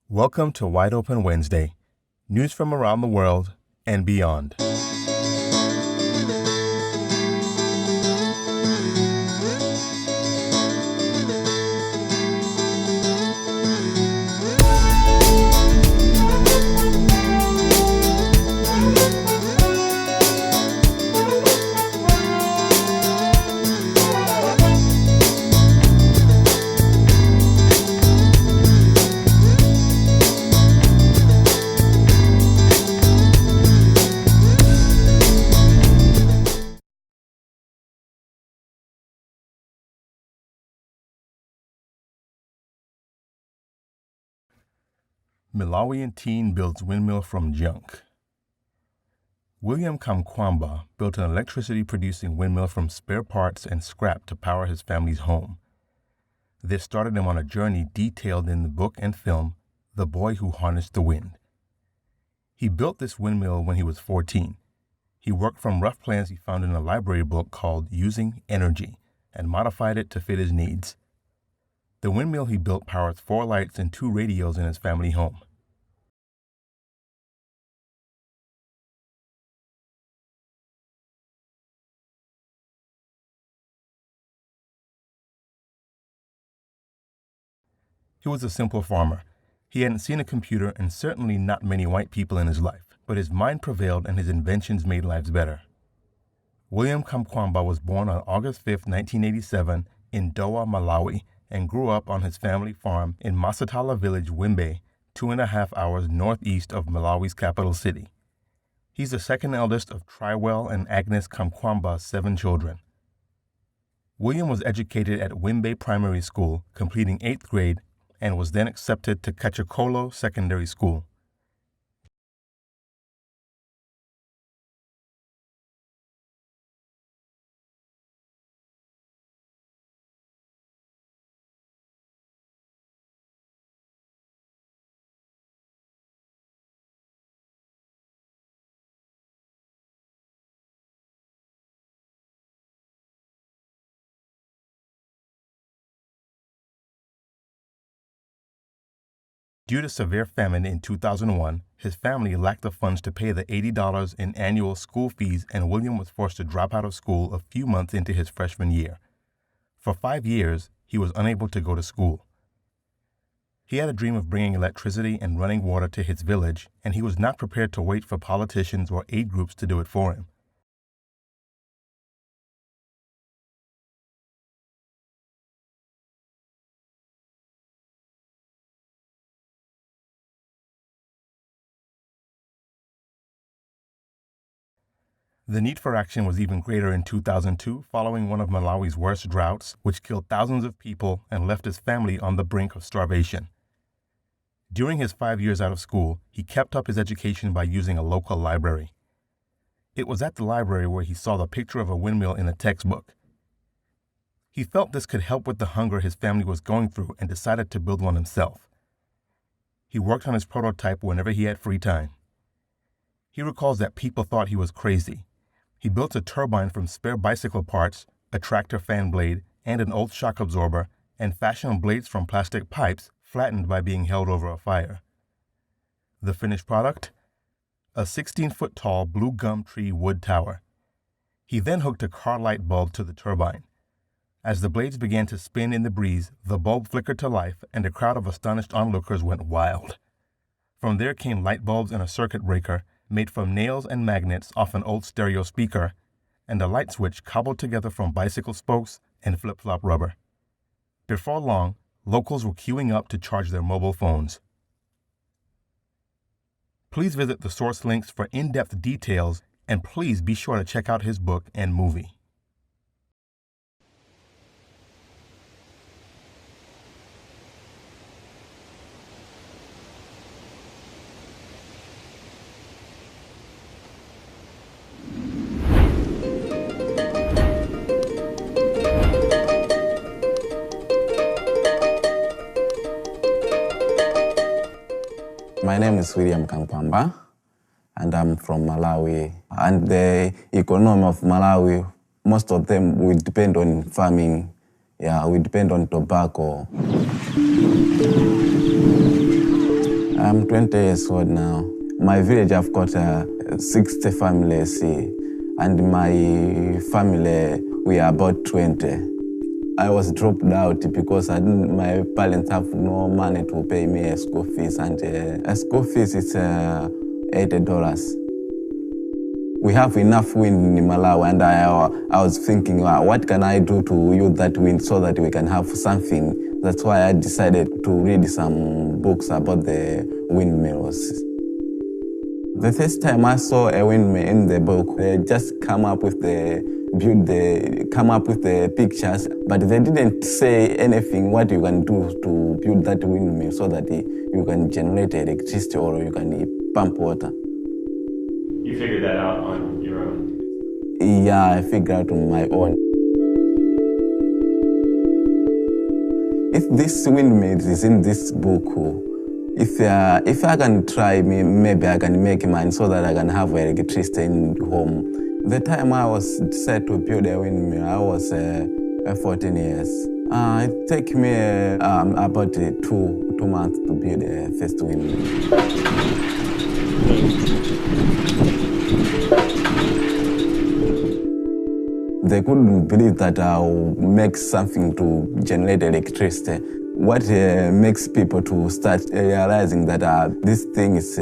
Welcome to Wide Open Wednesday, news from around the world and beyond. Milawian teen builds windmill from junk. William Kamkwamba built an electricity-producing windmill from spare parts and scrap to power his family's home. This started him on a journey detailed in the book and film, The Boy Who Harnessed the Wind. He built this windmill when he was 14. He worked from rough plans he found in a library book called Using Energy and modified it to fit his needs. The windmill he built powers 4 lights and 2 radios in his family home. He was a simple farmer. He hadn't seen a computer and certainly not many white people in his life, but his mind prevailed and his inventions made lives better. William Kamkwamba was born on August 5, 1987 in Dowa, Malawi, and grew up on his family farm in Masatala village, Windmill, 2.5 hours northeast of Malawi's capital city. He's the second eldest of Triwell and Agnes Kamkwamba's 7 children. William was educated at Windmill Primary School, completing 8th grade, and was then accepted to Kachakolo Secondary School. Due to severe famine in 2001, his family lacked the funds to pay the $80 in annual school fees, and William was forced to drop out of school a few months into his freshman year. For 5 years, he was unable to go to school. He had a dream of bringing electricity and running water to his village, and he was not prepared to wait for politicians or aid groups to do it for him. The need for action was even greater in 2002 following one of Malawi's worst droughts, which killed thousands of people and left his family on the brink of starvation. During his 5 years out of school, he kept up his education by using a local library. It was at the library where he saw the picture of a windmill in a textbook. He felt this could help with the hunger his family was going through and decided to build one himself. He worked on his prototype whenever he had free time. He recalls that people thought he was crazy. He built a turbine from spare bicycle parts, a tractor fan blade, and an old shock absorber, and fashioned blades from plastic pipes flattened by being held over a fire. The finished product? A 16-foot-tall blue gum tree wood tower. He then hooked a car light bulb to the turbine. As the blades began to spin in the breeze, the bulb flickered to life, and a crowd of astonished onlookers went wild. From there came light bulbs and a circuit breaker, made from nails and magnets off an old stereo speaker, and a light switch cobbled together from bicycle spokes and flip-flop rubber. Before long, locals were queuing up to charge their mobile phones. Please visit the source links for in-depth details, and please be sure to check out his book and movie. My name is William Kamkwamba, and I'm from Malawi. And the economy of Malawi, most of them will depend on farming. Yeah, we depend on tobacco. I'm 20 years old now. My village, I've got 60 families here, and my family, we are about 20. I was dropped out because my parents have no money to pay me a school fees, and a school fees is $80. We have enough wind in Malawi, and I was thinking, what can I do to use that wind so that we can have something? That's why I decided to read some books about the windmills. The first time I saw a windmill in the book, they just come up with the pictures, but they didn't say anything what you can do to build that windmill so that you can generate electricity or you can pump water. You figured that out on your own? Yeah, I figured out on my own. If this windmill is in this book, if I can try, maybe I can make mine so that I can have electricity in home. The time I was set to build a windmill, I was 14 years. It took me about two months to build the first windmill. They couldn't believe that I'll make something to generate electricity. What makes people to start realizing that this thing is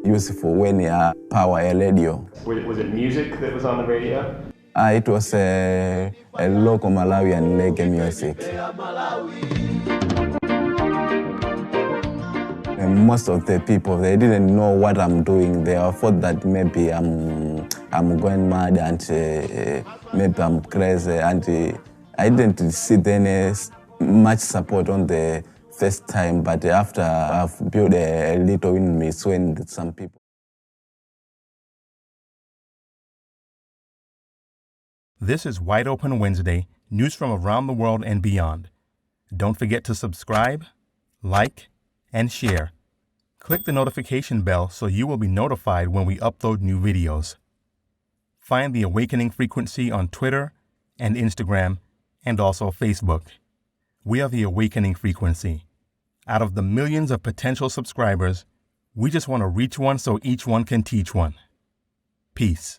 useful when you power a radio. Was it music that was on the radio? It was a local Milawian reggae music. And most of the people, they didn't know what I'm doing. They thought that maybe I'm going mad and maybe I'm crazy. And I didn't see any much support on the first time, but after I've built a little windmill, when some people. This is Wide Open Wednesday, news from around the world and beyond. Don't forget to subscribe, like, and share. Click the notification bell so you will be notified when we upload new videos. Find the Awakening Frequency on Twitter and Instagram, and also Facebook. We are the Awakening Frequency. Out of the millions of potential subscribers, we just want to reach one so each one can teach one. Peace.